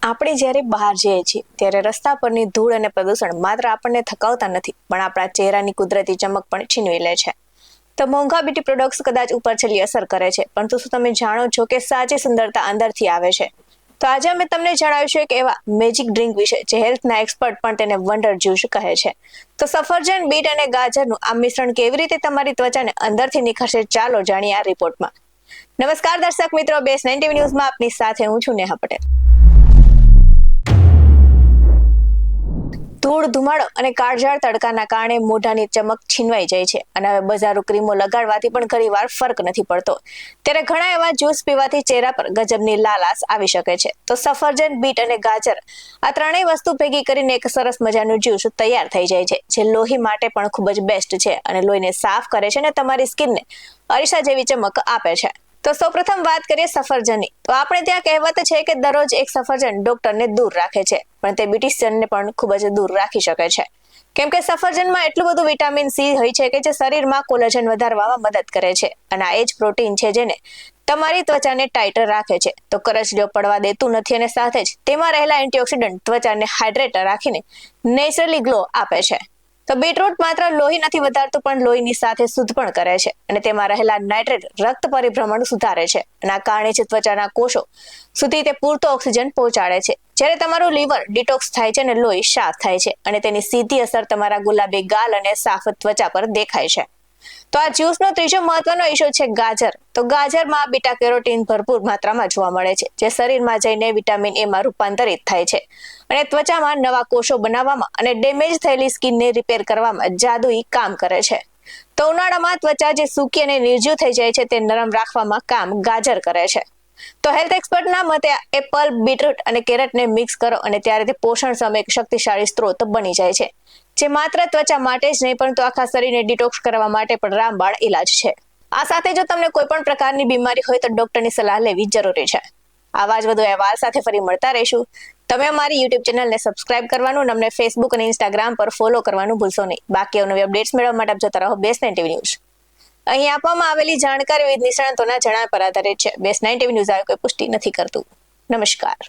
આપણે જ્યારે બહાર જઈએ છીએ ત્યારે રસ્તા પરની ધૂળ અને પ્રદૂષણ માત્ર આપણને થકાવતા નથી પણ આપણા ચહેરાની કુદરતી ચમક પણ છીનવી લે છે. તો મોંઘા બ્યુટી પ્રોડક્ટ્સ કદાચ ઉપર છેલ્લી અસર કરે છે, પરંતુ શું તમે જાણો છો કે સાચી સુંદરતા અંદરથી આવે છે? તો આજે અમે તમને જણાવીશું એક એવા મેજિક ડ્રિંક વિશે જે હેલ્થના એક્સપર્ટ પણ તેને વન્ડર જ્યુસ કહે છે. તો સફરજન, બીટ અને ગાજરનું આ મિશ્રણ કેવી રીતે તમારી ત્વચાને અંદરથી નિખરશે, ચાલો જાણીએ આ રિપોર્ટમાં. નમસ્કાર દર્શક મિત્રો, BS9 TV ન્યૂઝમાં આપની સાથે હું છું નેહા પટેલ. ધૂળ, ધુમાડો અને કાળઝાળ તડકાના કારણે મોઢાની ચમક છીનવાઈ જાય છે અને હવે બજારો ક્રીમો લગાડવાથી પણ ઘણીવાર ફરક નથી પડતો. ત્યારે ઘણા એવા જ્યુસ પીવાથી ચહેરા પર ગજબની લાલાશ આવી શકે છે. તો સફરજન, બીટ અને ગાજર આ ત્રણેય વસ્તુ ભેગી કરીને એક સરસ મજાનું જ્યુસ તૈયાર થઈ જાય છે, જે લોહી માટે પણ ખૂબ જ બેસ્ટ છે અને લોહીને સાફ કરે છે અને તમારી સ્કિનને અરીસા જેવી ચમક આપે છે. તો સૌપ્રથમ વાત કરીએ સફરજનની. તો આપણે ત્યાં કહેવત છે કે દરરોજ એક સફરજન ડોક્ટરને દૂર રાખે છે, પણ તે બ્યુટિશિયનને પણ ખૂબ જ દૂર રાખી શકે છે. કેમ કે સફરજનમાં એટલું બધું વિટામિન સી હોય છે કે જે શરીરમાં કોલેજન વધારવામાં મદદ કરે છે અને આ એ જ પ્રોટીન છે જેને તમારી ત્વચાને ટાઈટ રાખે છે. તો કરચલીઓ પડવા દેતું નથી અને સાથે જ તેમાં રહેલા એન્ટીઓક્સિડન્ટ ત્વચાને હાઇડ્રેટ રાખીને નેચરલી ગ્લો આપે છે. તો બીટરૂટ માત્ર લોહી નથી વધારતું પણ લોહીની સાથે શુદ્ધ પણ કરે છે અને તેમાં રહેલા નાઇટ્રેટ રક્ત પરિભ્રમણ સુધારે છે અને આ કારણે જ ત્વચાના કોષો સુધી તે પૂરતો ઓક્સિજન પહોંચાડે છે. જ્યારે તમારું લીવર ડિટોક્સ થાય છે અને લોહી સાફ થાય છે અને તેની સીધી અસર તમારા ગુલાબી ગાલ અને સાફ ત્વચા પર દેખાય છે. તો આ જ્યુસનો ત્રીજો મહત્વનો ઇસ્યુ છે ગાજર. તો ગાજરમાં બીટા કેરોટીન ભરપૂર માત્રામાં જોવા મળે છે, જે શરીરમાં જઈને વિટામિન એ માં રૂપાંતરિત થાય છે અને ત્વચામાં નવા કોષો બનાવવામાં અને ડેમેજ થયેલી સ્કિનને રિપેર કરવામાં જાદુઈ કામ કરે છે. તો ઉનાળામાં ત્વચા જે સૂકી અને નિર્જીવ થઈ જાય છે તે નરમ રાખવામાં કામ ગાજર કરે છે. તો હેલ્થ એક્સપર્ટના મતે એપલ, બીટરૂટ અને કેરેટને મિક્સ કરો અને ત્યારે તે પોષણ સામે એક શક્તિશાળી સ્ત્રોત બની જાય છે, જે માત્ર ત્વચા માટે જ નહીં પરંતુ આખા શરીરને ડિટોક્સ કરવા માટે પણ રામબાણ ઇલાજ છે. આ સાથે જો તમને કોઈ પણ પ્રકારની બીમારી હોય તો ડોક્ટરની સલાહ લેવી જરૂરી છે. આવા જ વધુ અહેવાલ સાથે ફરી મળતા રહીશું. તમે અમારી YouTube ચેનલને સબસ્ક્રાઇબ કરવાનું અને અમને Facebook અને Instagram પર ફોલો કરવાનું ભૂલશો નહીં. બાકી નવી અપડેટ્સ મેળવવા માટે આપ જોતા રહો BS9 TV ન્યૂઝ. અહીં આપવામાં આવેલી જાણકારી વિવિધ નિષ્ણાતોના જણાવ્યા પર આધારિત છે. BS9 TV ન્યૂઝ આવી કોઈ પુષ્ટિ નથી કરતું. નમસ્કાર.